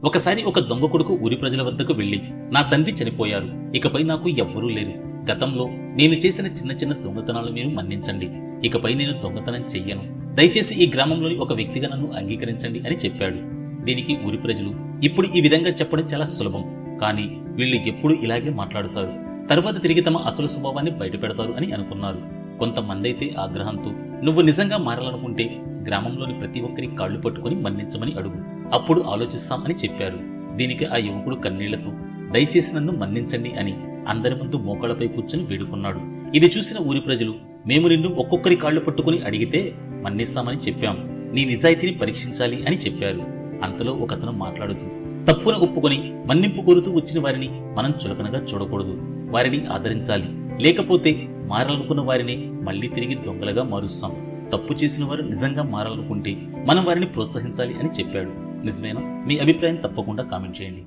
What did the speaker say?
ఒకసారి ఒక దొంగ కొడుకు ఊరి ప్రజల వద్దకు వెళ్లి, నా తండ్రి చనిపోయారు, ఇకపై నాకు ఎవ్వరూ లేరు. గతంలో నేను చేసిన చిన్న చిన్న దొంగతనాలు మీరు మన్నించండి. ఇకపై నేను దొంగతనం చెయ్యను. దయచేసి ఈ గ్రామంలోని ఒక వ్యక్తిగా నన్ను అంగీకరించండి అని చెప్పాడు. దీనికి ఊరి ప్రజలు, ఇప్పుడు ఈ విధంగా చెప్పడం చాలా సులభం, కానీ వీళ్ళు ఎప్పుడు ఇలాగే మాట్లాడుతారు, తరువాత తిరిగి తమ అసలు స్వభావాన్ని బయటపెడతారు అని అనుకున్నారు. కొంతమందైతే ఆగ్రహంతో, నువ్వు నిజంగా మారాలనుకుంటే గ్రామంలోని ప్రతి ఒక్కరి కాళ్లు పట్టుకుని మన్నించమని అడుగు, అప్పుడు ఆలోచిస్తాం అని చెప్పారు. దీనికి ఆ యువకుడు కన్నీళ్లతో, దయచేసి నన్ను మన్నించండి అని అందరి ముందు మోకాళ్లపై కూర్చుని వేడుకున్నాడు. ఇది చూసిన ఊరి ప్రజలు, మేము నిన్ను ఒక్కొక్కరి కాళ్లు పట్టుకుని అడిగితే మన్నిస్తామని చెప్పాం, నీ నిజాయితీని పరీక్షించాలి అని చెప్పారు. అంతలో ఒకతను మాట్లాడుతూ, తప్పును ఒప్పుకొని మన్నింపు కోరుతూ వచ్చిన వారిని మనం చులకనగా చూడకూడదు, వారిని ఆదరించాలి, లేకపోతే మారాలనుకున్న వారిని మళ్లీ తిరిగి దొంగలుగా మారుస్తాం. తప్పు చేసిన వారు నిజంగా మారాలనుకుంటే మనం వారిని ప్రోత్సహించాలి అని చెప్పాడు. నిజమేనా? మీ అభిప్రాయం తప్పకుండా కామెంట్ చేయండి.